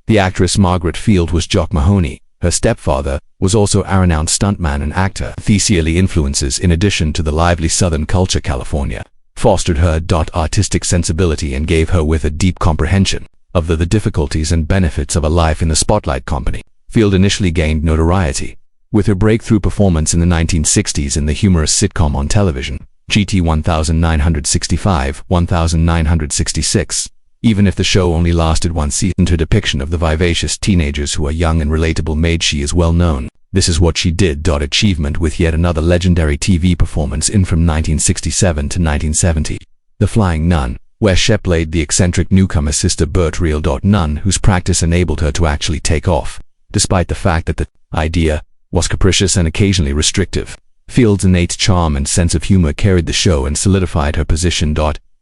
The actress Margaret Field was Jock Mahoney. Her stepfather was also a renowned stuntman and actor. These early influences, in addition to the lively Southern culture California, fostered her artistic sensibility and gave her with a deep comprehension of the difficulties and benefits of a life in the spotlight company. Field initially gained notoriety with her breakthrough performance in the 1960s in the humorous sitcom on television, GT 1965-1966. Even if the show only lasted one season, her depiction of the vivacious teenagers who are young and relatable made she is well known. This is what she did. Achievement with yet another legendary TV performance in from 1967 to 1970, The Flying Nun, where she played the eccentric newcomer Sister Burt Real. Nun whose practice enabled her to actually take off, despite the fact that the idea was capricious and occasionally restrictive. Field's innate charm and sense of humor carried the show and solidified her position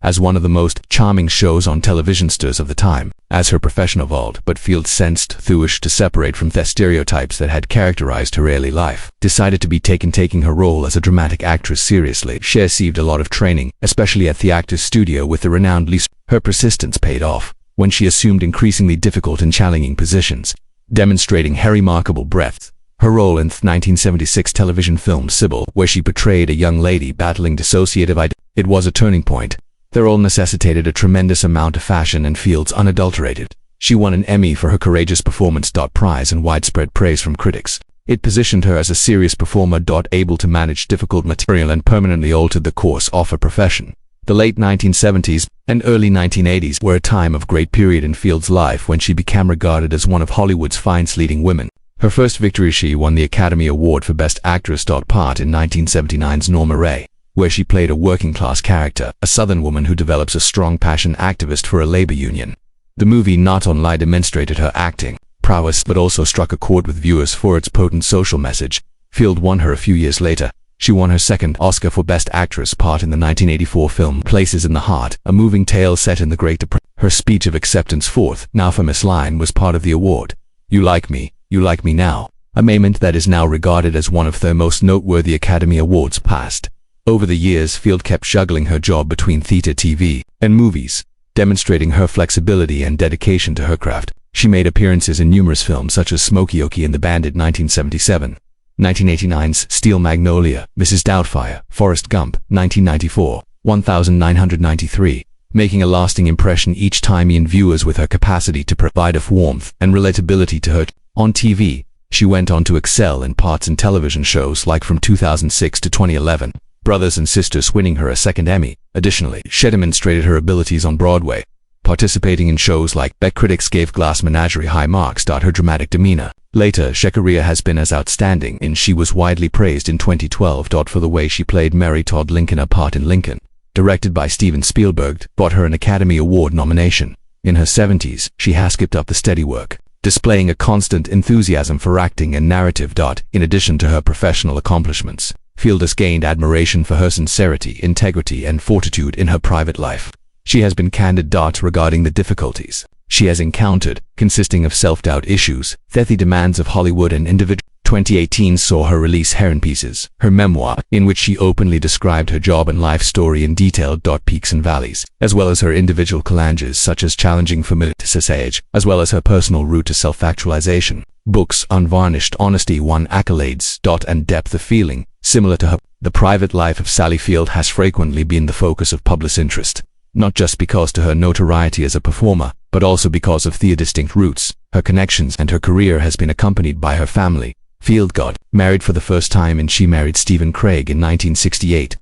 as one of the most charming shows on television stars of the time. As her profession evolved, but Field sensed the wish to separate from the stereotypes that had characterized her early life, decided to be taking her role as a dramatic actress seriously. She received a lot of training, especially at the Actors Studio with the renowned Lee. Her persistence paid off when she assumed increasingly difficult and challenging positions, demonstrating her remarkable breadth. Her role in the 1976 television film Sybil, where she portrayed a young lady battling dissociative identity, it was a turning point. Their role necessitated a tremendous amount of fashion and Field's unadulterated. She won an Emmy for her courageous performance. Prize and widespread praise from critics. It positioned her as a serious performer. Able to manage difficult material and permanently altered the course of her profession. The late 1970s and early 1980s were a time of great period in Field's life when she became regarded as one of Hollywood's finest leading women. Her first victory, she won the Academy Award for Best Actress. Part in 1979's Norma Ray, where she played a working-class character, a Southern woman who develops a strong passion activist for a labor union. The movie not only demonstrated her acting prowess but also struck a chord with viewers for its potent social message. Field won her a few years later. She won her second Oscar for Best Actress part in the 1984 film Places in the Heart, a moving tale set in the Great Depression. Her speech of acceptance fourth, now famous line was part of the award. You like me now, a moment that is now regarded as one of the most noteworthy Academy Awards past. Over the years, Field kept juggling her job between theater, TV, and movies, demonstrating her flexibility and dedication to her craft. She made appearances in numerous films such as Smokey Okie and the Bandit 1977, 1989's Steel Magnolia, Mrs. Doubtfire, Forrest Gump, 1994, 1993, making a lasting impression each time in viewers with her capacity to provide warmth and relatability to her. On TV, she went on to excel in parts in television shows like from 2006 to 2011, Brothers and Sisters, winning her a second Emmy. Additionally, she demonstrated her abilities on Broadway, participating in shows like Beck. Critics gave Glass Menagerie high marks. Her dramatic demeanor later, her career has been as outstanding, and she was widely praised in 2012 for the way she played Mary Todd Lincoln. A part in Lincoln, directed by Steven Spielberg, brought her an Academy Award nomination. In her 70s, she has kept up the steady work, displaying a constant enthusiasm for acting and narrative. In addition to her professional accomplishments, Field has gained admiration for her sincerity, integrity, and fortitude in her private life. She has been candid regarding the difficulties she has encountered, consisting of self-doubt issues, the demands of Hollywood and individual. 2018 saw her release Heron Pieces, her memoir, in which she openly described her job and life story in detail. Peaks and valleys, as well as her individual challenges such as challenging familiar age, as well as her personal route to self-actualization. Books Unvarnished Honesty won accolades. And Depth of Feeling. Similar to her, the private life of Sally Field has frequently been the focus of public interest, not just because to her notoriety as a performer, but also because of the distinct roots, her connections, and her career has been accompanied by her family. Field got married for the first time, and she married Stephen Craig in 1968.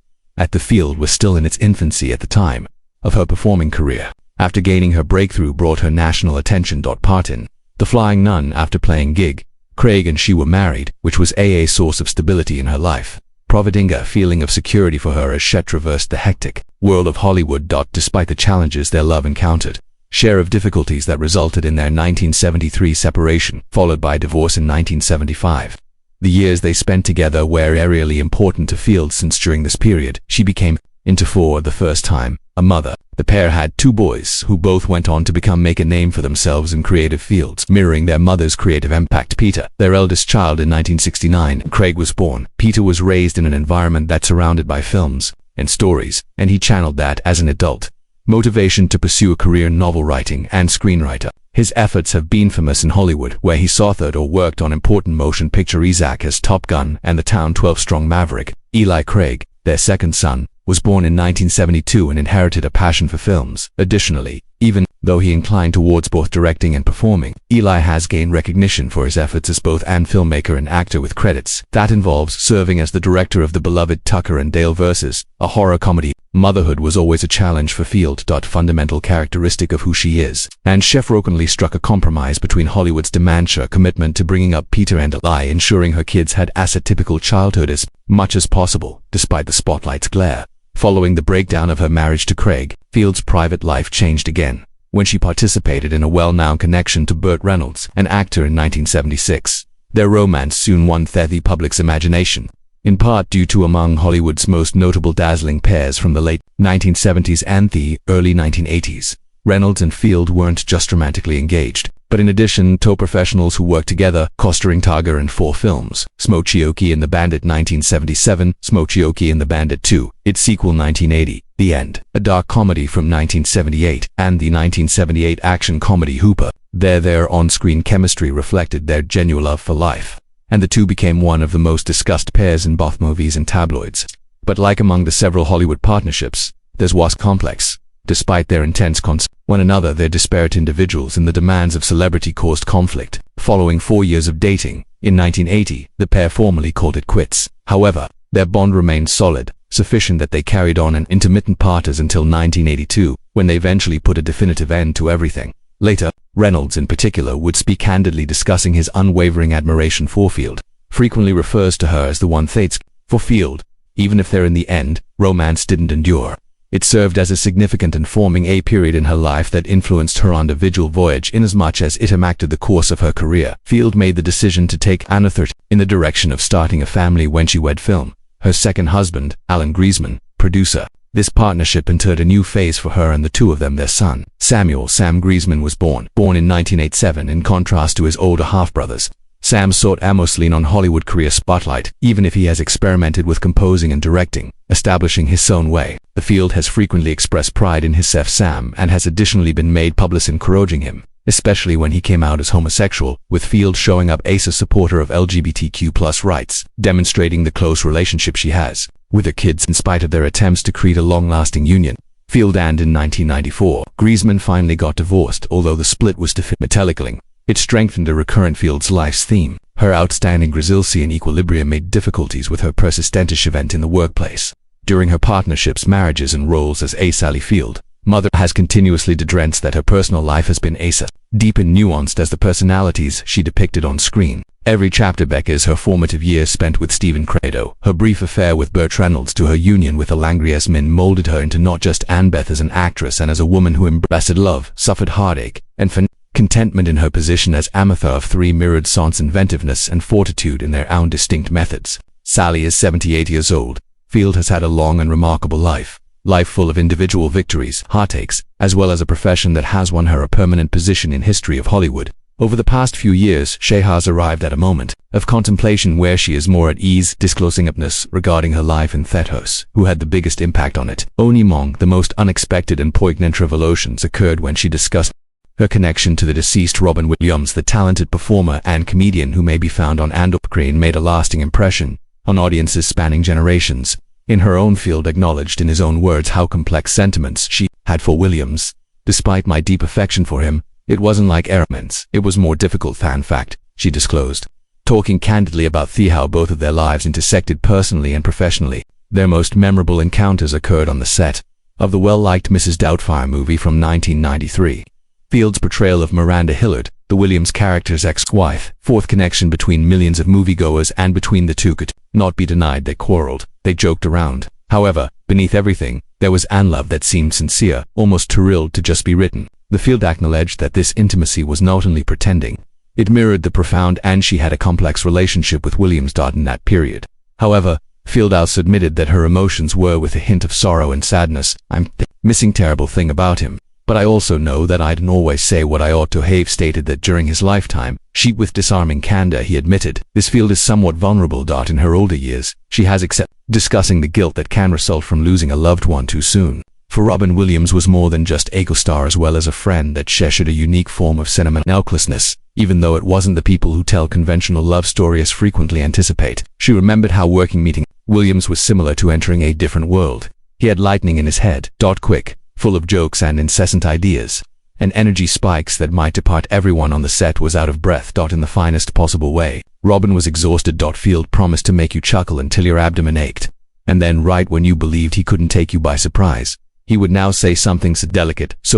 The Field was still in its infancy at the time of her performing career. After gaining her breakthrough brought her national attention. Part in The Flying Nun. After playing Gig, Craig and she were married, which was a source of stability in her life, providing a feeling of security for her as she traversed the hectic world of Hollywood. Despite the challenges their love encountered, share of difficulties that resulted in their 1973 separation, followed by divorce in 1975. The years they spent together were really important to Field, since during this period, she became, for the first time, a mother. The pair had two boys who both went on to make a name for themselves in creative fields, mirroring their mother's creative impact. Peter, their eldest child, in 1969, Craig was born. Peter was raised in an environment that's surrounded by films and stories, and he channeled that as an adult motivation to pursue a career in novel writing and screenwriter. His efforts have been famous in Hollywood, where he authored or worked on important motion pictures as Top Gun and The Town 12-Strong Maverick. Eli Craig, their second son, was born in 1972 and inherited a passion for films. Additionally, even though he inclined towards both directing and performing, Eli has gained recognition for his efforts as both an filmmaker and actor, with credits that involves serving as the director of the beloved Tucker and Dale vs. a horror comedy. Motherhood was always a challenge for Field. Fundamental characteristic of who she is, and she frequently struck a compromise between Hollywood's dementia commitment to bringing up Peter and Eli, ensuring her kids had as typical childhood as much as possible, despite the spotlight's glare. Following the breakdown of her marriage to Craig, Field's private life changed again, when she participated in a well-known connection to Burt Reynolds, an actor, in 1976. Their romance soon won the public's imagination, in part due to among Hollywood's most notable dazzling pairs from the late 1970s and the early 1980s. Reynolds and Field weren't just romantically engaged, but in addition to professionals who worked together, co-starring Tiger in 4 films: Smokey and the Bandit 1977, Smokey and the Bandit 2, its sequel 1980, The End, a dark comedy from 1978, and the 1978 action comedy Hooper. Their on-screen chemistry reflected their genuine love for life, and the two became one of the most discussed pairs in both movies and tabloids. But like among the several Hollywood partnerships, theirs was complex. Despite their intense one another, their disparate individuals and the demands of celebrity caused conflict. Following 4 years of dating, in 1980, the pair formally called it quits. However, their bond remained solid, sufficient that they carried on an intermittent partners until 1982, when they eventually put a definitive end to everything. Later, Reynolds in particular would speak candidly, discussing his unwavering admiration for Field, frequently refers to her as the one that's for Field. Even if in the end, romance didn't endure, it served as a significant and forming a period in her life that influenced her individual voyage inasmuch as it impacted the course of her career. Field made the decision to take another in the direction of starting a family when she wed film. Her second husband, Alan Griezmann, producer. This partnership entered a new phase for her and the two of them. Their son, Samuel Sam Griezmann, was born in 1987. In contrast to his older half-brothers, Sam sought to lean on Hollywood career spotlight, even if he has experimented with composing and directing, establishing his own way. The Field has frequently expressed pride in his Sam and has additionally been made public encouraging him, especially when he came out as homosexual, with Field showing up as a supporter of LGBTQ+ rights, demonstrating the close relationship she has with her kids in spite of their attempts to create a long-lasting union. Field and in 1994, Griezmann finally got divorced, although the split was metallically. It strengthened a recurrent Field's life's theme. Her outstanding resiliency and equilibrium made difficulties with her persistentish event in the workplace. During her partnerships, marriages, and roles as Sally Field, mother has continuously drenched that her personal life has been as deep and nuanced as the personalities she depicted on screen. Every chapter is her formative years spent with Stephen Credo, her brief affair with Burt Reynolds, to her union with Alangrias Min, molded her into not just Annabeth as an actress and as a woman who embraced love, suffered heartache, and found contentment in her position as amateur of 3 mirrored Sans inventiveness and fortitude in their own distinct methods. Sally is 78 years old. Field has had a long and remarkable life full of individual victories, heartaches, as well as a profession that has won her a permanent position in history of Hollywood. Over the past few years, she has arrived at a moment of contemplation where she is more at ease, disclosing upness regarding her life in Thetos, who had the biggest impact on it. Only among the most unexpected and poignant revelations occurred when she discussed her connection to the deceased Robin Williams, the talented performer and comedian who may be found on Crane, made a lasting impression on audiences spanning generations. In her own Field acknowledged in his own words how complex sentiments she had for Williams. Despite my deep affection for him, it wasn't like Ehrman's. It was more difficult than fact, she disclosed, talking candidly about how both of their lives intersected personally and professionally. Their most memorable encounters occurred on the set of the well-liked Mrs. Doubtfire movie from 1993. Field's portrayal of Miranda Hillard, the Williams character's ex-wife, fourth connection between millions of moviegoers, and between the two could not be denied. They quarreled, they joked around. However, beneath everything, there was an love that seemed sincere, almost too real to just be written. The Field acknowledged that this intimacy was not only pretending, it mirrored the profound and she had a complex relationship with Williams. In that period, however, Field also admitted that her emotions were with a hint of sorrow and sadness. I'm missing terrible thing about him, but I also know that I didn't always say what I ought to have. Stated that during his lifetime, with disarming candor he admitted, this Field is somewhat vulnerable. In her older years, she has accepted discussing the guilt that can result from losing a loved one too soon. For Robin Williams was more than just a co-star as well as a friend that shared a unique form of sentimentalness, even though it wasn't the people who tell conventional love stories frequently anticipate. She remembered how working meeting Williams was similar to entering a different world. He had lightning in his head, quick, full of jokes and incessant ideas, and energy spikes that might depart everyone on the set was out of breath. In the finest possible way. Robin was exhausted. Field promised to make you chuckle until your abdomen ached. And then right when you believed he couldn't take you by surprise, he would now say something so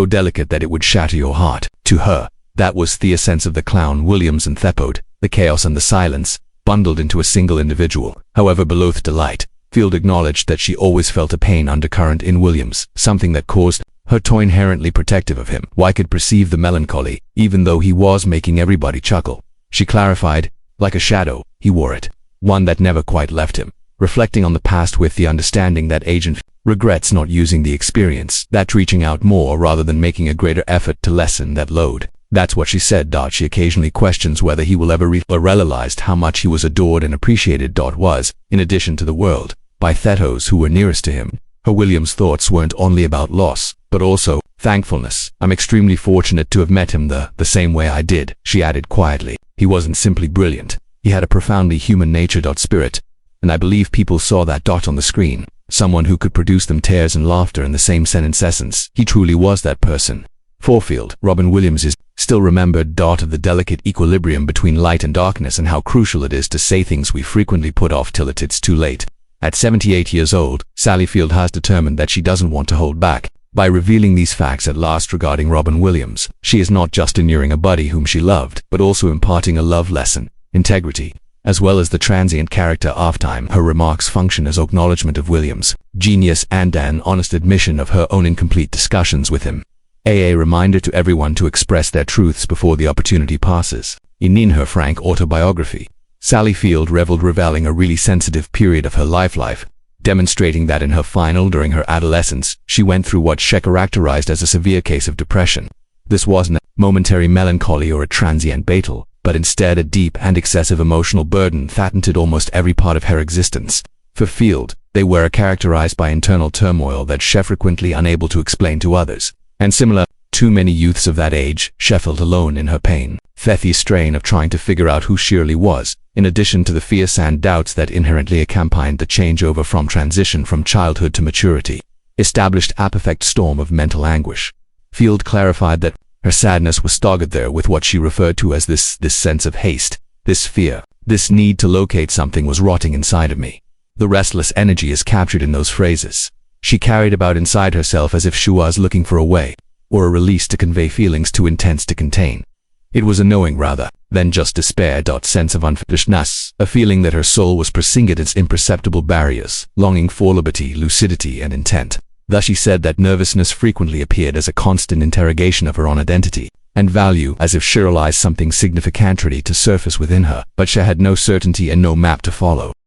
delicate that it would shatter your heart. To her, that was the essence of the clown Williams and Thepode, the chaos and the silence, bundled into a single individual. However below the delight, Field acknowledged that she always felt a pain undercurrent in Williams, something that caused her to inherently protective of him. Why could perceive the melancholy, even though he was making everybody chuckle. She clarified, like a shadow, he wore it, one that never quite left him, reflecting on the past with the understanding that Agent regrets not using the experience, that reaching out more rather than making a greater effort to lessen that load. That's what she said. She occasionally questions whether he will ever realized how much he was adored and appreciated. Was, in addition to the world, by those who were nearest to him. Her Williams thoughts weren't only about loss, but also thankfulness. I'm extremely fortunate to have met him the same way I did, she added quietly. He wasn't simply brilliant. He had a profoundly human nature. Spirit. And I believe people saw that. On the screen. Someone who could produce them tears and laughter in the same sentence. He truly was that person. For Field, Robin Williams is still remembered. Of the delicate equilibrium between light and darkness and how crucial it is to say things we frequently put off till it's too late. At 78 years old, Sally Field has determined that she doesn't want to hold back. By revealing these facts at last regarding Robin Williams, she is not just enduring a buddy whom she loved, but also imparting a love lesson, integrity, as well as the transient character of time. Her remarks function as acknowledgement of Williams' genius and an honest admission of her own incomplete discussions with him. A reminder to everyone to express their truths before the opportunity passes. In her frank autobiography, Sally Field reveling a really sensitive period of her life, demonstrating that in her final during her adolescence, she went through what she characterized as a severe case of depression. This wasn't a momentary melancholy or a transient battle, but instead a deep and excessive emotional burden that tainted almost every part of her existence. For Field, they were characterized by internal turmoil that she frequently unable to explain to others. And similar to many youths of that age, she felt alone in her pain. The strain of trying to figure out who she really was, in addition to the fears and doubts that inherently accompanied the changeover from transition from childhood to maturity, established a perfect storm of mental anguish. Field clarified that her sadness was staggered there with what she referred to as this sense of haste, this fear, this need to locate something was rotting inside of me. The restless energy is captured in those phrases. She carried about inside herself as if she was looking for a way, or a release to convey feelings too intense to contain. It was a knowing rather than just despair. Sense of unfinishness, a feeling that her soul was pressing at its imperceptible barriers, longing for liberty, lucidity, and intent. Thus she said that nervousness frequently appeared as a constant interrogation of her own identity and value, as if she realized something significantly to surface within her, but she had no certainty and no map to follow.